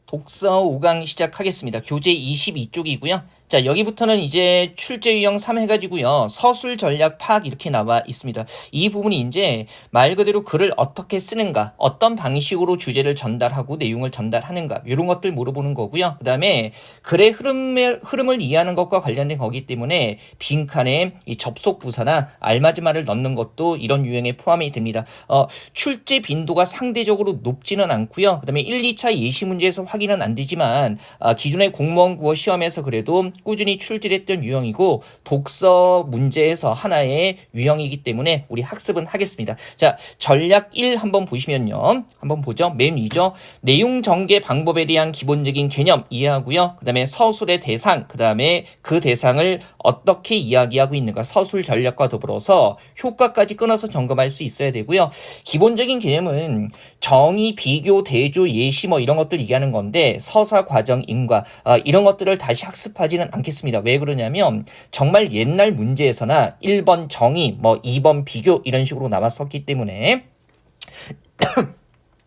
독서 5강 시작하겠습니다. 교재 22쪽이고요. 자, 여기부터는 이제 출제 유형 3 해가지고요. 서술 전략 파악 이렇게 나와 있습니다. 이 부분이 이제 말 그대로 글을 어떻게 쓰는가, 어떤 방식으로 주제를 전달하고 내용을 전달하는가, 이런 것들 물어보는 거고요. 그 다음에 글의 흐름을 이해하는 것과 관련된 거기 때문에 빈칸에 이 접속 부사나 알맞은말을 넣는 것도 이런 유형에 포함이 됩니다. 출제 빈도가 상대적으로 높지는 않고요. 그 다음에 1, 2차 예시 문제에서 확인은 안 되지만 기존의 공무원 국어 시험에서 그래도 꾸준히 출제했던 유형이고 독서 문제에서 하나의 유형이기 때문에 우리 학습은 하겠습니다. 자, 전략 1 한번 보시면요. 한번 보죠. 맨 위죠. 내용 전개 방법에 대한 기본적인 개념 이해하고요. 그 다음에 서술의 대상, 그 다음에 그 대상을 어떻게 이야기하고 있는가, 서술 전략과 더불어서 효과까지 끊어서 점검할 수 있어야 되고요. 기본적인 개념은 정의, 비교, 대조, 예시 뭐 이런 것들 얘기하는 건데 서사, 과정, 인과 이런 것들을 다시 학습하지는 않겠습니다. 왜 그러냐면 정말 옛날 문제에서나 1번 정의, 뭐 2번 비교 이런 식으로 나왔었기 때문에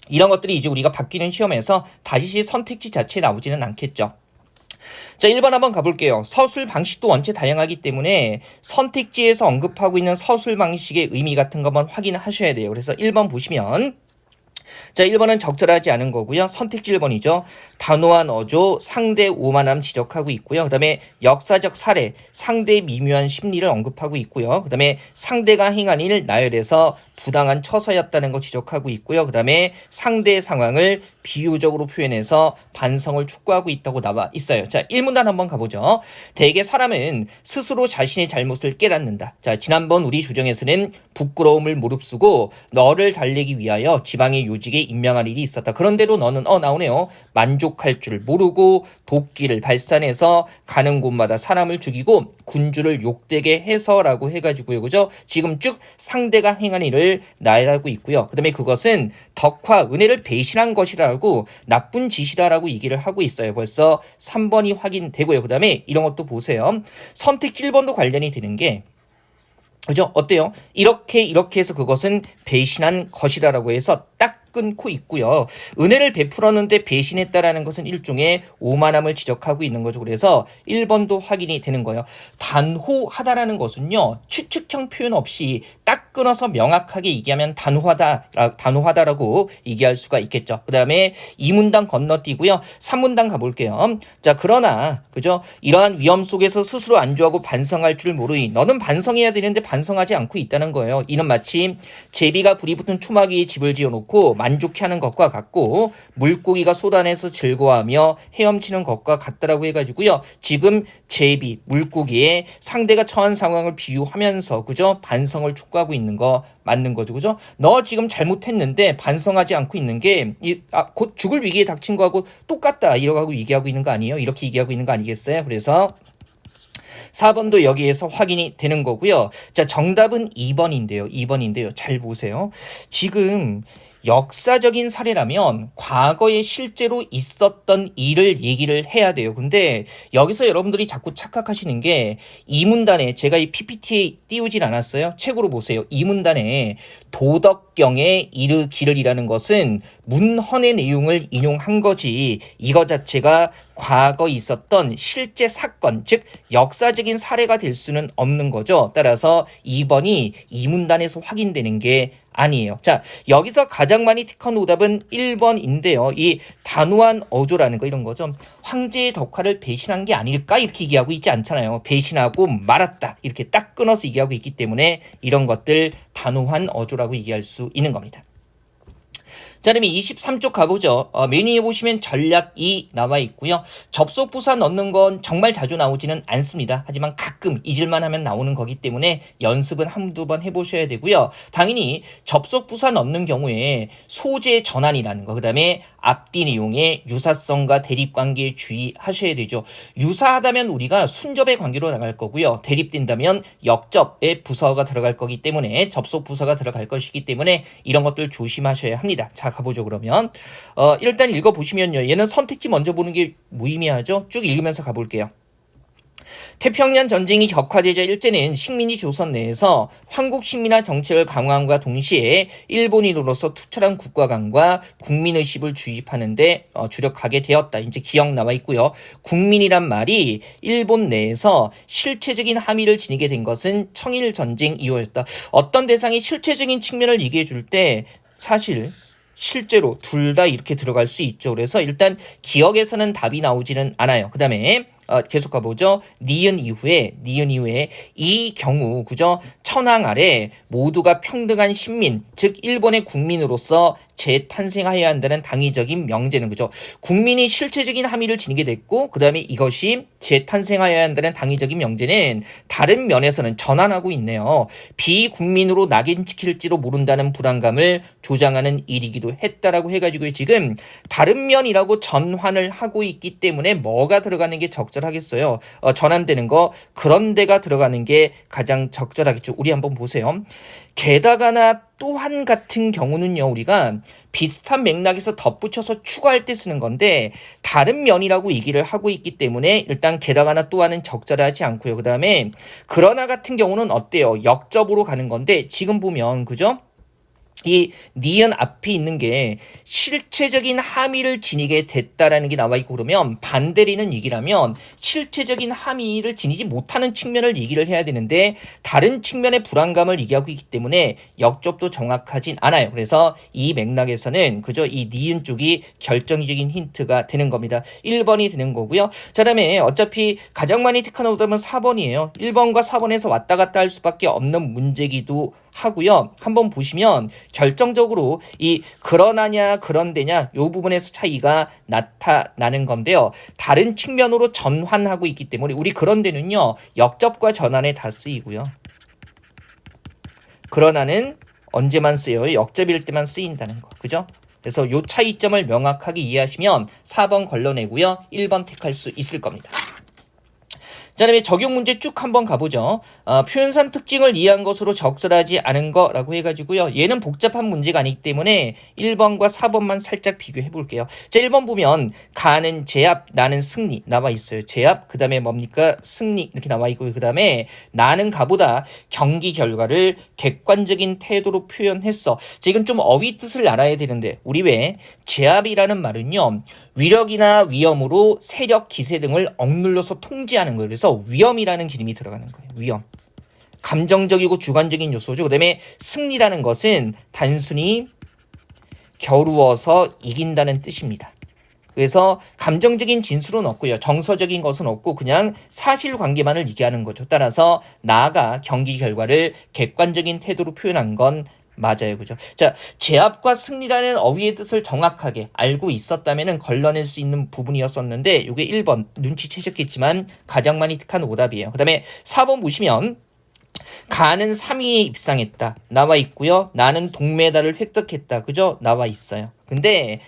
이런 것들이 이제 우리가 바뀌는 시험에서 다시 선택지 자체에 나오지는 않겠죠. 자, 1번 한번 가볼게요. 서술 방식도 원체 다양하기 때문에 선택지에서 언급하고 있는 서술 방식의 의미 같은 것만 확인하셔야 돼요. 그래서 1번 보시면 자, 1번은 적절하지 않은 거고요. 선택지 1번이죠. 단호한 어조, 상대 오만함 지적하고 있고요. 그 다음에 역사적 사례, 상대의 미묘한 심리를 언급하고 있고요. 그 다음에 상대가 행한 일 나열해서 부당한 처사였다는 거 지적하고 있고요. 그 다음에 상대의 상황을 비유적으로 표현해서 반성을 촉구하고 있다고 나와 있어요. 자, 1문단 한번 가보죠. 대개 사람은 스스로 자신의 잘못을 깨닫는다. 자, 지난번 우리 주정에서는 부끄러움을 무릅쓰고 너를 달래기 위하여 지방의 요직에 임명할 일이 있었다. 그런데도 너는 나오네요. 만족할 줄 모르고 도끼를 발산해서 가는 곳마다 사람을 죽이고 군주를 욕되게 해서라고 해가지고요. 그죠? 지금 쭉 상대가 행한 일을 나열하고 있고요. 그 다음에 그것은 덕화, 은혜를 배신한 것이라고 나쁜 짓이다라고 얘기를 하고 있어요. 벌써 3번이 확인되고요. 그 다음에 이런 것도 보세요. 선택지 1번도 관련이 되는 게 그죠? 어때요? 이렇게 해서 그것은 배신한 것이다라고 해서 딱 끊고 있고요. 은혜를 베풀었는데 배신했다라는 것은 일종의 오만함을 지적하고 있는 거죠. 그래서 1번도 확인이 되는 거예요. 단호하다라는 것은요. 추측형 표현 없이 딱 끊어서 명확하게 얘기하면 단호하다라고 얘기할 수가 있겠죠. 그 다음에 2문단 건너뛰고요. 3문단 가볼게요. 자, 그러나 그죠? 이러한 위험 속에서 스스로 안주하고 반성할 줄 모르니 너는 반성해야 되는데 반성하지 않고 있다는 거예요. 이는 마치 제비가 불이 붙은 초막 위에 집을 지어놓고 만족해하는 것과 같고 물고기가 쏟아내서 즐거워하며 헤엄치는 것과 같다라고 해가지고요. 지금 제비, 물고기의 상대가 처한 상황을 비유하면서 그죠? 반성을 촉구하고 있는 거 맞는 거죠. 그죠? 너 지금 잘못했는데 반성하지 않고 있는 게 곧 죽을 위기에 닥친 거하고 똑같다. 이러고 얘기하고 있는 거 아니에요? 이렇게 얘기하고 있는 거 아니겠어요? 그래서 4번도 여기에서 확인이 되는 거고요. 자, 정답은 2번인데요. 잘 보세요. 지금 역사적인 사례라면 과거에 실제로 있었던 일을 얘기를 해야 돼요. 근데 여기서 여러분들이 자꾸 착각하시는 게 이 문단에 제가 이 PPT에 띄우진 않았어요. 책으로 보세요. 이 문단에 도덕경에 이르기를이라는 것은 문헌의 내용을 인용한 거지 이거 자체가 과거 있었던 실제 사건, 즉 역사적인 사례가 될 수는 없는 거죠. 따라서 2번이 이 문단에서 확인되는 게 아니에요. 자, 여기서 가장 많이 택한 오답은 1번인데요. 이 단호한 어조라는 거 이런 거죠. 황제의 덕화를 배신한 게 아닐까 이렇게 얘기하고 있지 않잖아요. 배신하고 말았다 이렇게 딱 끊어서 얘기하고 있기 때문에 이런 것들 단호한 어조라고 얘기할 수 있는 겁니다. 자, 그러면 23쪽 가보죠. 메뉴에 보시면 전략 2 나와 있고요. 접속 부사 넣는 건 정말 자주 나오지는 않습니다. 하지만 가끔 잊을만 하면 나오는 거기 때문에 연습은 한두 번 해보셔야 되고요. 당연히 접속 부사 넣는 경우에 소재 전환이라는 거, 그 다음에 앞뒤 내용의 유사성과 대립관계에 주의하셔야 되죠. 유사하다면 우리가 순접의 관계로 나갈 거고요. 대립된다면 역접의 부사가 들어갈 거기 때문에 접속 부사가 들어갈 것이기 때문에 이런 것들 조심하셔야 합니다. 자, 가보죠. 그러면 일단 읽어보시면요. 얘는 선택지 먼저 보는 게 무의미하죠. 쭉 읽으면서 가볼게요. 태평양 전쟁이 격화되자 일제는 식민지 조선 내에서 황국 식민화 정책을 강화함과 동시에 일본인으로서 투철한 국가관과 국민의식을 주입하는 데 주력하게 되었다. 이제 기억 나와 있고요. 국민이란 말이 일본 내에서 실체적인 함의를 지니게 된 것은 청일전쟁 이후였다. 어떤 대상이 실체적인 측면을 얘기해 줄 때 사실 실제로 둘 다 이렇게 들어갈 수 있죠. 그래서 일단 기억에서는 답이 나오지는 않아요. 그 다음에 계속 가보죠. 니은 이후에 이 경우 그죠? 천황 아래 모두가 평등한 신민, 즉 일본의 국민으로서 재탄생하여야 한다는 당위적인 명제는 그죠? 국민이 실체적인 함의를 지니게 됐고 그 다음에 이것이 재탄생하여야 한다는 당위적인 명제는 다른 면에서는 전환하고 있네요. 비국민으로 낙인찍힐지도 모른다는 불안감을 조장하는 일이기도 했다라고 해가지고 지금 다른 면이라고 전환을 하고 있기 때문에 뭐가 들어가는 게 적절하겠어요? 전환되는 거 그런 데가 들어가는 게 가장 적절하겠죠. 우리 한번 보세요. 게다가나 또한 같은 경우는요, 우리가 비슷한 맥락에서 덧붙여서 추가할 때 쓰는 건데 다른 면이라고 얘기를 하고 있기 때문에 일단 게다가나 또한은 적절하지 않고요. 그 다음에 그러나 같은 경우는 어때요? 역접으로 가는 건데 지금 보면 그죠? 이 니은 앞에 있는 게 실체적인 함의를 지니게 됐다라는 게 나와 있고 그러면 반대리는 얘기라면 실체적인 함의를 지니지 못하는 측면을 얘기를 해야 되는데 다른 측면의 불안감을 얘기하고 있기 때문에 역접도 정확하진 않아요. 그래서 이 맥락에서는 그저 이 니은 쪽이 결정적인 힌트가 되는 겁니다. 1번이 되는 거고요. 자, 그다음에 어차피 가장 많이 택한 오답은 4번이에요. 1번과 4번에서 왔다 갔다 할 수밖에 없는 문제기도 하고요. 한번 보시면 결정적으로 이 그러나냐 그런데냐 이 부분에서 차이가 나타나는 건데요. 다른 측면으로 전환하고 있기 때문에 우리 그런데는요. 역접과 전환에 다 쓰이고요. 그러나는 언제만 쓰여요? 역접일 때만 쓰인다는 거. 그죠? 그래서 이 차이점을 명확하게 이해하시면 4번 걸러내고요. 1번 택할 수 있을 겁니다. 자, 그다음에 적용 문제 쭉 한번 가보죠. 표현산 특징을 이해한 것으로 적절하지 않은 거라고 해가지고요. 얘는 복잡한 문제가 아니기 때문에 1번과 4번만 살짝 비교해 볼게요. 자, 1번 보면 가는 제압, 나는 승리 나와 있어요. 제압, 그 다음에 뭡니까? 승리 이렇게 나와 있고 그 다음에 나는 가보다 경기 결과를 객관적인 태도로 표현했어. 자, 이건 좀 어휘 뜻을 알아야 되는데 우리 왜 제압이라는 말은요. 위력이나 위험으로 세력, 기세 등을 억눌러서 통제하는 거예요. 그래서 위험이라는 개념이 들어가는 거예요. 위험. 감정적이고 주관적인 요소죠. 그 다음에 승리라는 것은 단순히 겨루어서 이긴다는 뜻입니다. 그래서 감정적인 진술은 없고요. 정서적인 것은 없고 그냥 사실관계만을 얘기하는 거죠. 따라서 나아가 경기 결과를 객관적인 태도로 표현한 건 맞아요. 그죠? 자, 제압과 승리라는 어휘의 뜻을 정확하게 알고 있었다면 걸러낼 수 있는 부분이었었는데 이게 1번 눈치채셨겠지만 가장 많이 택한 오답이에요. 그 다음에 4번 보시면 가는 3위에 입상했다. 나와 있고요. 나는 동메달을 획득했다. 그죠? 나와 있어요. 근데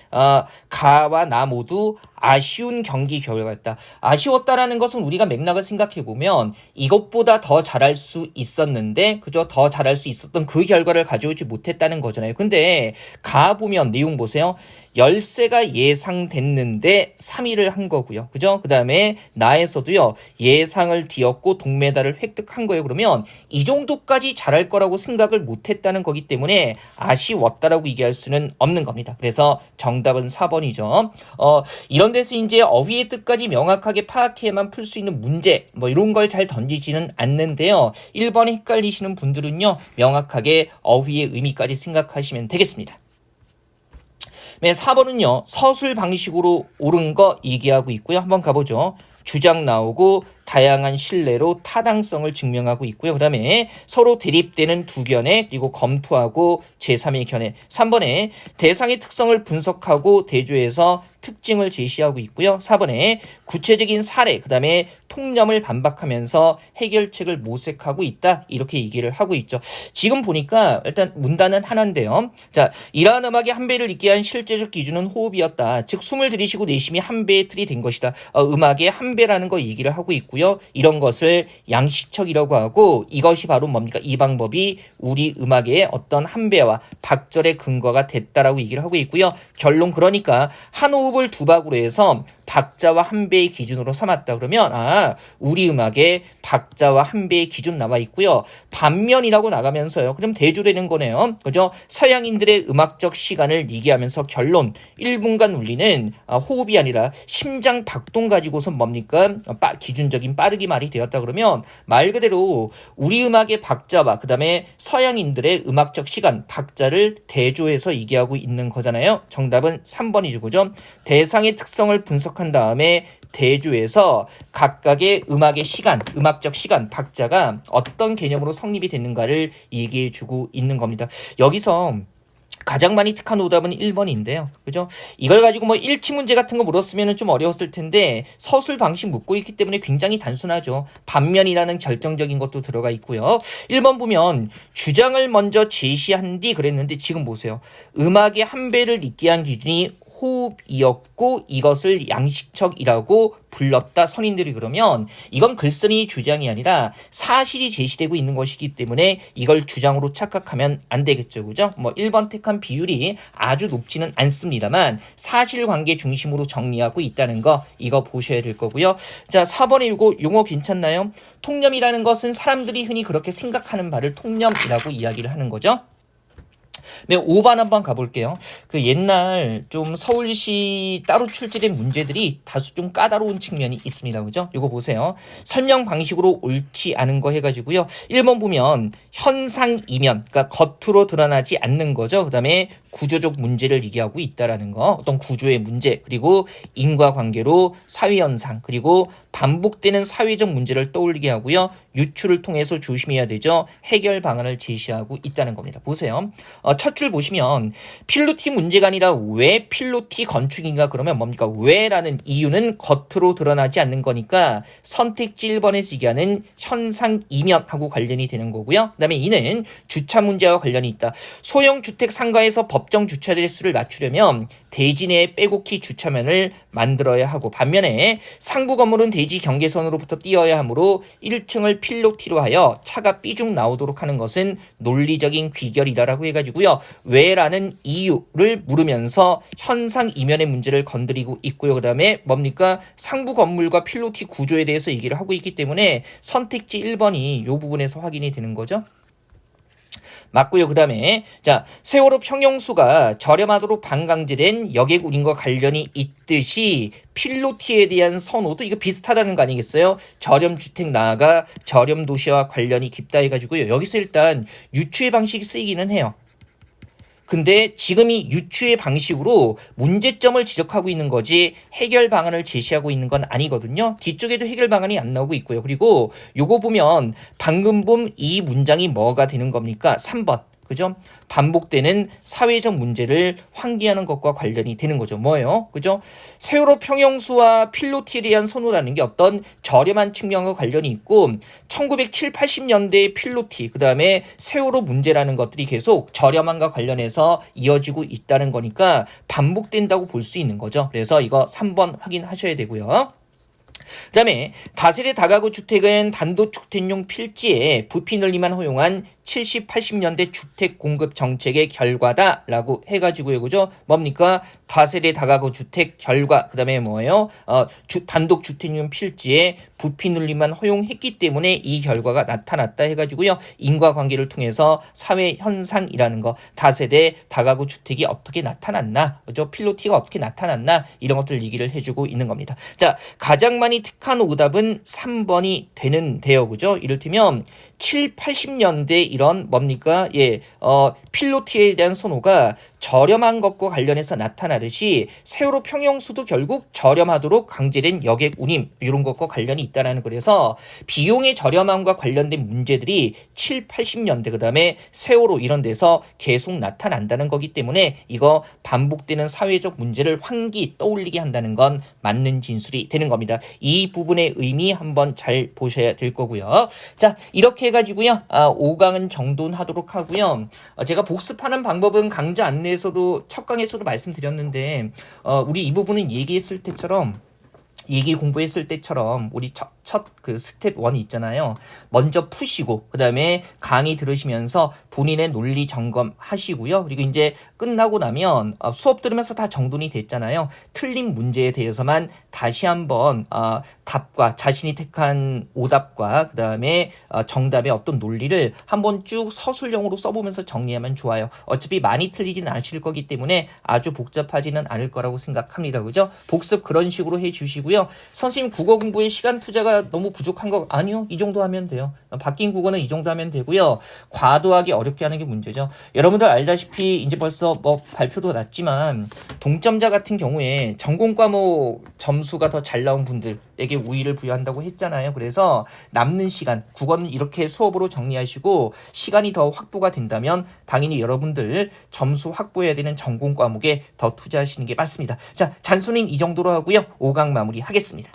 가와 나 모두 아쉬운 경기 결과였다. 아쉬웠다라는 것은 우리가 맥락을 생각해 보면 이것보다 더 잘할 수 있었는데 그죠? 더 잘할 수 있었던 그 결과를 가져오지 못했다는 거잖아요. 근데 가 보면 내용 보세요. 열세가 예상됐는데 3위를 한 거고요. 그죠? 그 다음에 나에서도요. 예상을 뒤엎고 동메달을 획득한 거예요. 그러면 이 정도까지 잘할 거라고 생각을 못했다는 거기 때문에 아쉬웠다라고 얘기할 수는 없는 겁니다. 그래서 정답은 4번이죠. 이런 데서 이제 어휘의 뜻까지 명확하게 파악해야만 풀 수 있는 문제 뭐 이런 걸 잘 던지지는 않는데요. 1번에 헷갈리시는 분들은요. 명확하게 어휘의 의미까지 생각하시면 되겠습니다. 네, 4번은요. 서술 방식으로 옳은 거 얘기하고 있고요. 한번 가보죠. 주장 나오고 다양한 신뢰로 타당성을 증명하고 있고요. 그 다음에 서로 대립되는 두 견해 그리고 검토하고 제3의 견해 3번에 대상의 특성을 분석하고 대조해서 특징을 제시하고 있고요. 4번에 구체적인 사례 그 다음에 통념을 반박하면서 해결책을 모색하고 있다. 이렇게 얘기를 하고 있죠. 지금 보니까 일단 문단은 하나인데요. 자, 이러한 음악의 한 배를 있게 한 실제적 기준은 호흡이었다. 즉 숨을 들이쉬고 내쉬미 한 배의 틀이 된 것이다. 음악의 한 배라는 거 얘기를 하고 있고요. 이런 것을 양식척이라고 하고 이것이 바로 뭡니까? 이 방법이 우리 음악의 어떤 한배와 박절의 근거가 됐다라고 얘기를 하고 있고요. 결론 그러니까 한 호흡을 두 박으로 해서 박자와 한배의 기준으로 삼았다 그러면 우리 음악에 박자와 한배의 기준 나와 있고요. 반면이라고 나가면서요. 그럼 대조되는 거네요. 그죠? 서양인들의 음악적 시간을 얘기하면서 결론 1분간 울리는 호흡이 아니라 심장 박동 가지고선 뭡니까? 기준적인 빠르기 말이 되었다 그러면 말 그대로 우리 음악의 박자와 그 다음에 서양인들의 음악적 시간 박자를 대조해서 얘기하고 있는 거잖아요. 정답은 3번이죠. 그죠? 대상의 특성을 분석한 다음에 대조해서 각각의 음악의 시간, 음악적 시간, 박자가 어떤 개념으로 성립이 됐는가를 얘기해주고 있는 겁니다. 여기서 가장 많이 택한 오답은 1번인데요. 그죠? 이걸 가지고 뭐 일치 문제 같은 거 물었으면 좀 어려웠을 텐데 서술 방식 묻고 있기 때문에 굉장히 단순하죠. 반면이라는 결정적인 것도 들어가 있고요. 1번 보면 주장을 먼저 제시한 뒤 그랬는데 지금 보세요. 음악의 한배를 있게 한 기준이 호흡이었고 이것을 양식적이라고 불렀다 선인들이 그러면 이건 글쓴이 주장이 아니라 사실이 제시되고 있는 것이기 때문에 이걸 주장으로 착각하면 안 되겠죠. 그죠? 뭐 1번 택한 비율이 아주 높지는 않습니다만 사실관계 중심으로 정리하고 있다는 거 이거 보셔야 될 거고요. 자, 4번에 이거 용어 괜찮나요? 통념이라는 것은 사람들이 흔히 그렇게 생각하는 바를 통념이라고 이야기를 하는 거죠. 네, 5번 한번 가볼게요. 그 옛날 좀 서울시 따로 출제된 문제들이 다소 좀 까다로운 측면이 있습니다. 그죠? 이거 보세요. 설명 방식으로 옳지 않은 거 해가지고요. 1번 보면 현상 이면, 그러니까 겉으로 드러나지 않는 거죠. 그 다음에 구조적 문제를 얘기하고 있다라는 거, 어떤 구조의 문제, 그리고 인과관계로 사회현상, 그리고 반복되는 사회적 문제를 떠올리게 하고요. 유추를 통해서 조심해야 되죠. 해결 방안을 제시하고 있다는 겁니다. 보세요. 첫 줄 보시면 필로티 문제가 아니라 왜 필로티 건축인가 그러면 뭡니까? 왜라는 이유는 겉으로 드러나지 않는 거니까 선택지 1번에서 얘기하는 현상 이면하고 관련이 되는 거고요. 그 다음에 이는 주차 문제와 관련이 있다. 소형 주택 상가에서 법정 주차될 수를 맞추려면 대지 내에 빼곡히 주차면을 만들어야 하고 반면에 상부 건물은 대지 경계선으로부터 띄어야 하므로 1층을 필로티로 하여 차가 삐죽 나오도록 하는 것은 논리적인 귀결이다라고 해가지고요. 왜라는 이유를 물으면서 현상 이면의 문제를 건드리고 있고요. 그 다음에 뭡니까? 상부 건물과 필로티 구조에 대해서 얘기를 하고 있기 때문에 선택지 1번이 이 부분에서 확인이 되는 거죠. 맞고요. 그 다음에 자, 세월호 평형수가 저렴하도록 반강제된 여객 운임과 관련이 있듯이 필로티에 대한 선호도 이거 비슷하다는 거 아니겠어요? 저렴 주택 나아가 저렴 도시와 관련이 깊다 해가지고요. 여기서 일단 유추의 방식이 쓰이기는 해요. 근데 지금 이 유추의 방식으로 문제점을 지적하고 있는 거지 해결 방안을 제시하고 있는 건 아니거든요. 뒤쪽에도 해결 방안이 안 나오고 있고요. 그리고 요거 보면 방금 본 이 문장이 뭐가 되는 겁니까? 3번. 그죠? 반복되는 사회적 문제를 환기하는 것과 관련이 되는 거죠. 뭐예요? 그죠? 세월호 평형수와 필로티에 대한 선호라는 게 어떤 저렴한 측면과 관련이 있고 1970, 80년대의 필로티, 그 다음에 세월호 문제라는 것들이 계속 저렴함과 관련해서 이어지고 있다는 거니까 반복된다고 볼 수 있는 거죠. 그래서 이거 3번 확인하셔야 되고요. 그 다음에 다세대 다가구 주택은 단독주택용 필지에 부피 늘리만 허용한 70, 80년대 주택 공급 정책의 결과다라고 해가지고요. 그죠? 뭡니까? 다세대 다가구 주택 결과. 그 다음에 뭐예요? 단독주택용 필지에 부피 늘리만 허용했기 때문에 이 결과가 나타났다 해가지고요. 인과관계를 통해서 사회 현상이라는 거, 다세대 다가구 주택이 어떻게 나타났나, 그죠? 필로티가 어떻게 나타났나 이런 것들 얘기를 해주고 있는 겁니다. 자, 가장 많이 택한 오답은 3번이 되는데요. 그죠? 이를테면 7, 80년대 이런 뭡니까? 필로티에 대한 선호가 저렴한 것과 관련해서 나타나듯이 세월호 평형수도 결국 저렴하도록 강제된 여객 운임 이런 것과 관련이 있다는 그래서 비용의 저렴함과 관련된 문제들이 7, 80년대 그다음에 세월호 이런 데서 계속 나타난다는 거기 때문에 이거 반복되는 사회적 문제를 환기 떠올리게 한다는 건 맞는 진술이 되는 겁니다. 이 부분의 의미 한번 잘 보셔야 될 거고요. 자, 이렇게 해가지고요. 5강은 정돈하도록 하고요. 제가 복습하는 방법은 강좌 안내에서도 첫 강에서도 말씀드렸는데 우리 이 부분은 얘기 공부했을 때처럼 우리 첫 그 스텝 1이 있잖아요. 먼저 푸시고 그다음에 강의 들으시면서 본인의 논리 점검하시고요. 그리고 이제 끝나고 나면 수업 들으면서 다 정돈이 됐잖아요. 틀린 문제에 대해서만 다시 한번 답과 자신이 택한 오답과 그다음에 정답의 어떤 논리를 한번 쭉 서술형으로 써보면서 정리하면 좋아요. 어차피 많이 틀리진 않으실 거기 때문에 아주 복잡하지는 않을 거라고 생각합니다. 그죠? 복습 그런 식으로 해주시고요. 선생님 국어 공부에 시간 투자가 너무 부족한 거 아니요. 이 정도 하면 돼요. 바뀐 국어는 이 정도 하면 되고요. 과도하게 어렵게 하는 게 문제죠. 여러분들 알다시피 이제 벌써 뭐 발표도 났지만 동점자 같은 경우에 전공 과목 점수가 더 잘 나온 분들에게 우위를 부여한다고 했잖아요. 그래서 남는 시간, 국어는 이렇게 수업으로 정리하시고 시간이 더 확보가 된다면 당연히 여러분들 점수 확보해야 되는 전공 과목에 더 투자하시는 게 맞습니다. 자, 잔소리는 이 정도로 하고요. 5강 마무리 하겠습니다.